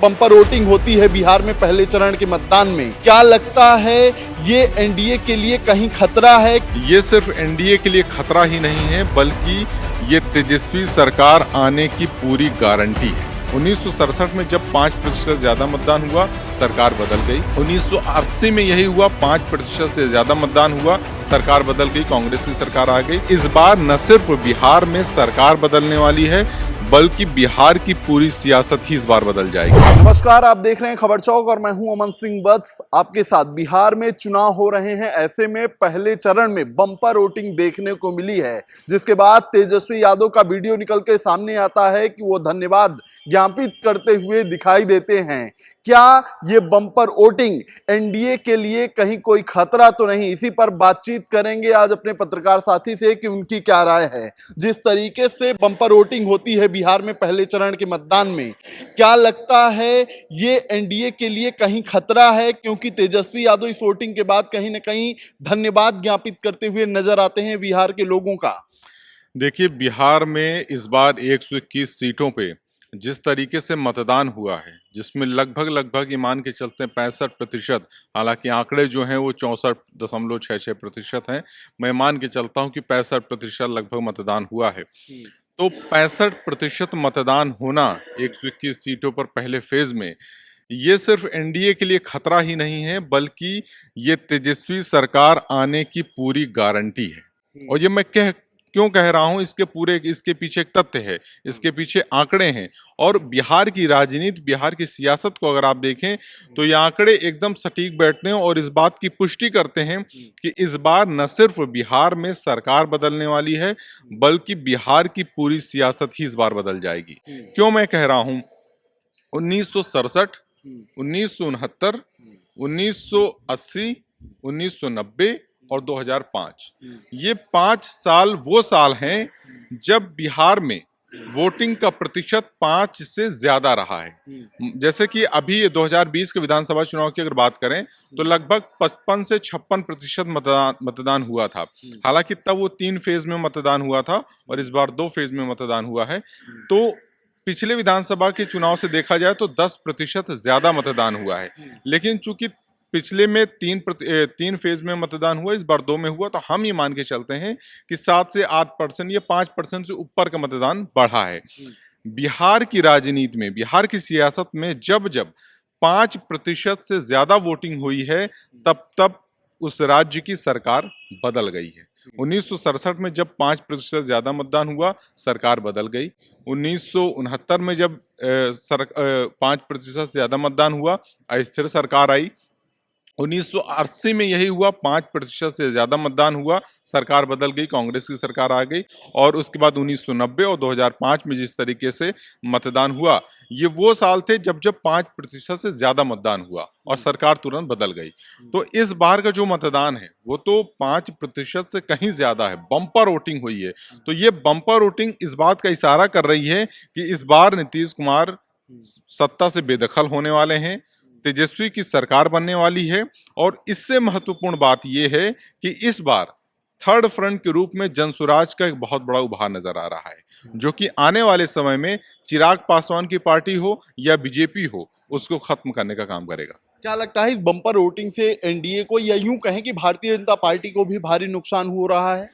Bumper voting होती है बिहार में पहले चरण के मतदान में। क्या लगता है ये एनडीए के लिए कहीं खतरा है? ये सिर्फ एनडीए के लिए खतरा ही नहीं है, बल्कि ये तेजस्वी सरकार आने की पूरी गारंटी है। 1967 में जब 5% ज्यादा मतदान हुआ, सरकार बदल गई। 1980 में यही हुआ, 5% से ज्यादा मतदान हुआ, सरकार बदल गई, कांग्रेस की सरकार आ गई। इस बार न सिर्फ बिहार में सरकार बदलने वाली है, बल्कि बिहार की पूरी सियासत ही इस बार बदल जाएगी। नमस्कार, आप देख रहे हैं खबर चौक और मैं हूं अमन सिंह वत्स आपके साथ। बिहार में चुनाव हो रहे हैं, ऐसे में पहले चरण में बम्पर वोटिंग देखने को मिली है, जिसके बाद तेजस्वी यादव का वीडियो निकल के सामने आता है कि वो धन्यवाद ज्ञापित करते हुए दिखाई देते हैं। क्या ये बम्पर वोटिंग एनडीए के लिए कहीं कोई खतरा तो नहीं? इसी पर बातचीत करेंगे आज अपने पत्रकार साथी से कि उनकी क्या राय है। जिस तरीके से बम्पर वोटिंग होती है बिहार में पहले चरण के मतदान में, क्या लगता है ये एनडीए के लिए कहीं खतरा है? क्योंकि तेजस्वी यादव इस वोटिंग के बाद कहीं ना कहीं धन्यवाद ज्ञापित करते हुए नजर आते हैं बिहार के लोगों का। देखिए, बिहार में इस बार 121 सीटों पे जिस तरीके से मतदान हुआ है, जिसमें लगभग ये मान के चलते हैं 65%, हालांकि आंकड़े जो हैं वो 64.66% हैं, मैं मान के चलता हूं कि 65% लगभग मतदान हुआ है। तो 65% मतदान होना 121 सीटों पर पहले फेज में, ये सिर्फ एनडीए के लिए खतरा ही नहीं है, बल्कि ये तेजस्वी सरकार आने की पूरी गारंटी है। और ये मैं क्यों कह रहा हूं, इसके पीछे एक तथ्य है, इसके पीछे आंकड़े हैं। और बिहार की राजनीति, बिहार की सियासत को अगर आप देखें तो ये आंकड़े एकदम सटीक बैठते हैं और इस बात की पुष्टि करते हैं कि इस बार न सिर्फ बिहार में सरकार बदलने वाली है, बल्कि बिहार की पूरी सियासत ही इस बार बदल जाएगी। क्यों मैं कह रहा हूं? 1967, 1969, 1980, 1990 और 2005, ये 5 साल वो साल हैं जब बिहार में वोटिंग का प्रतिशत 5 से ज्यादा रहा है। जैसे कि अभी 2020 के विधानसभा चुनाव की अगर बात करें तो लगभग 55 से 56% मतदान हुआ था। हालांकि तब वो 3 फेज में मतदान हुआ था और इस बार 2 फेज में मतदान हुआ है। तो पिछले विधानसभा के चुनाव से देखा जाए तो 10% ज्यादा मतदान हुआ है, लेकिन चूंकि पिछले में 3 फेज में मतदान हुआ, इस बार 2 में हुआ, तो हम ये मान के चलते हैं कि 7 से 8% या 5% से ऊपर का मतदान बढ़ा है। बिहार की राजनीति में, बिहार की सियासत में जब 5% से ज्यादा वोटिंग हुई है, तब उस राज्य की सरकार बदल गई है। 1967 में जब 5% ज्यादा मतदान हुआ, सरकार बदल गई। 1969 में जब 5% से ज्यादा मतदान हुआ, अस्थिर सरकार आई। 1980 में यही हुआ, 5% से ज्यादा मतदान हुआ, सरकार बदल गई, कांग्रेस की सरकार आ गई। और उसके बाद 1990 और 2005 में जिस तरीके से मतदान हुआ, ये वो साल थे जब 5% से ज्यादा मतदान हुआ और सरकार तुरंत बदल गई। तो इस बार का जो मतदान है वो तो 5% से कहीं ज्यादा है, बम्पर वोटिंग हुई है। तो ये बम्पर वोटिंग इस बात का इशारा कर रही है कि इस बार नीतीश कुमार सत्ता से बेदखल होने वाले हैं, तेजस्वी की सरकार बनने वाली है। और इससे महत्वपूर्ण बात यह है कि इस बार थर्ड फ्रंट के रूप में जनसुराज का एक बहुत बड़ा उभार नजर आ रहा है, जो कि आने वाले समय में चिराग पासवान की पार्टी हो या बीजेपी हो, उसको खत्म करने का काम करेगा। क्या लगता है इस बम्पर वोटिंग से एनडीए को, या यूं कहें कि भारतीय जनता पार्टी को भी भारी नुकसान हो रहा है?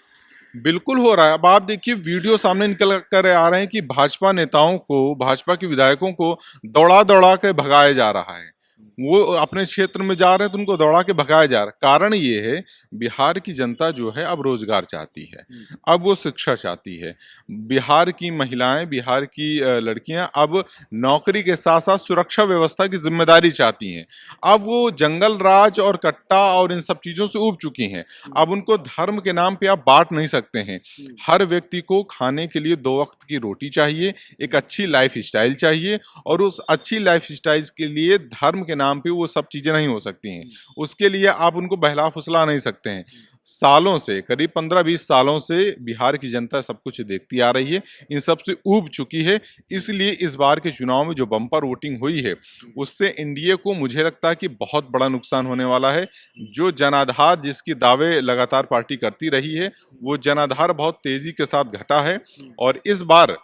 बिल्कुल हो रहा है। अब आप देखिए, वीडियो सामने निकल कर आ रहे हैं कि भाजपा नेताओं को, भाजपा के विधायकों को दौड़ा के भगाया जा रहा है। वो अपने क्षेत्र में जा रहे हैं तो उनको दौड़ा के भगाया जा रहा है। कारण ये है, बिहार की जनता जो है अब रोजगार चाहती है, अब वो शिक्षा चाहती है। बिहार की महिलाएं, बिहार की लड़कियां अब नौकरी के साथ साथ सुरक्षा व्यवस्था की जिम्मेदारी चाहती हैं। अब वो जंगल राज और कट्टा और इन सब चीजों से ऊब चुकी हैं। अब उनको धर्म के नाम पे आप बांट नहीं सकते हैं। हर व्यक्ति को खाने के लिए 2 वक्त की रोटी चाहिए, एक अच्छी लाइफ स्टाइल चाहिए, और उस अच्छी लाइफ स्टाइल के लिए धर्म के नाम पे वो सब चीजें नहीं हो सकती हैं। उसके लिए आप उनको बहला फुसला नहीं सकते हैं। सालों से, करीब 15-20 सालों से बिहार की जनता सब कुछ देखती आ रही है, इन सब से ऊब चुकी है। इसलिए इस बार के चुनाव में जो बम्पर वोटिंग हुई है, उससे एनडीए को मुझे लगता है कि बहुत बड़ा नुकसान होने वाला है। जो जनाधार, जिसकी दावे लगातार पार्टी करती रही है, वो जनाधार बहुत तेजी के साथ घटा है। और इस बार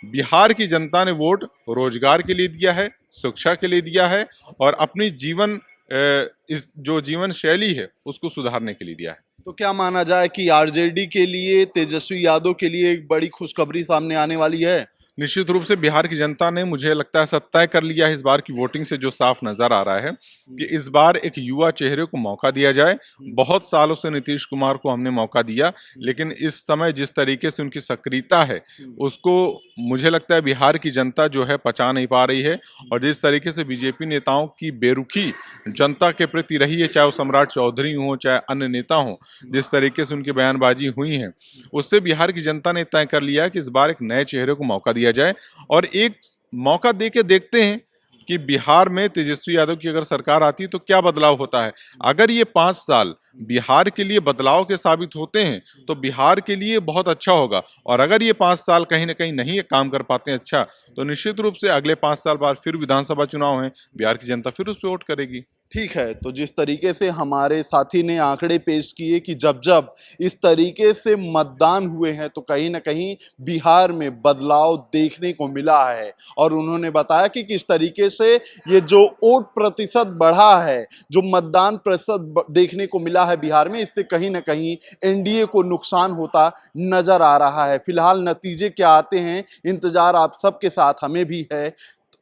बिहार की जनता ने वोट रोजगार के लिए दिया है, शिक्षा के लिए दिया है और अपनी इस जो जीवन शैली है उसको सुधारने के लिए दिया है। तो क्या माना जाए कि आरजेडी के लिए, तेजस्वी यादव के लिए एक बड़ी खुशखबरी सामने आने वाली है? निश्चित रूप से बिहार की जनता ने, मुझे लगता है, सब तय कर लिया है इस बार की वोटिंग से, जो साफ नजर आ रहा है कि इस बार एक युवा चेहरे को मौका दिया जाए। बहुत सालों से नीतीश कुमार को हमने मौका दिया, लेकिन इस समय जिस तरीके से उनकी सक्रियता है उसको मुझे लगता है बिहार की जनता जो है पचा नहीं पा रही है। और जिस तरीके से बीजेपी नेताओं की बेरुखी जनता के प्रति रही है, चाहे वो सम्राट चौधरी हो चाहे अन्य नेता हो, जिस तरीके से उनकी बयानबाजी हुई है, उससे बिहार की जनता ने तय कर लिया है कि इस बार एक नए चेहरे को मौका दिया जाए। और एक मौका देके देखते हैं कि बिहार में तेजस्वी यादव की अगर सरकार आती है तो क्या बदलाव होता है। अगर ये 5 साल बिहार के लिए बदलाव के साबित होते हैं तो बिहार के लिए बहुत अच्छा होगा। और अगर ये 5 साल कहीं ना कहीं नहीं काम कर पाते हैं अच्छा, तो निश्चित रूप से अगले 5 साल बाद फिर विधानसभा चुनाव है, बिहार की जनता फिर उस पर वोट करेगी। ठीक है, तो जिस तरीके से हमारे साथी ने आंकड़े पेश किए कि जब जब इस तरीके से मतदान हुए हैं तो कहीं ना कहीं बिहार में बदलाव देखने को मिला है। और उन्होंने बताया कि किस तरीके से ये जो वोट प्रतिशत बढ़ा है, जो मतदान प्रतिशत देखने को मिला है बिहार में, इससे कहीं ना कहीं एनडीए को नुकसान होता नजर आ रहा है। फिलहाल नतीजे क्या आते हैं, इंतजार आप सबके साथ हमें भी है।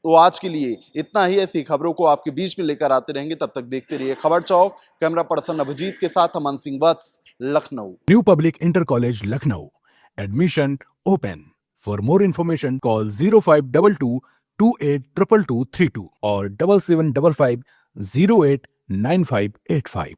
तो आज के लिए इतना ही। ऐसी खबरों को आपके बीच में लेकर आते रहेंगे, तब तक देखते रहिए खबर चौक। कैमरा पर्सन अभिजीत के साथ Aman Singh Vats, Lucknow. New public inter college Lucknow, admission open. For more information call 0522 282232 और 7755 089585।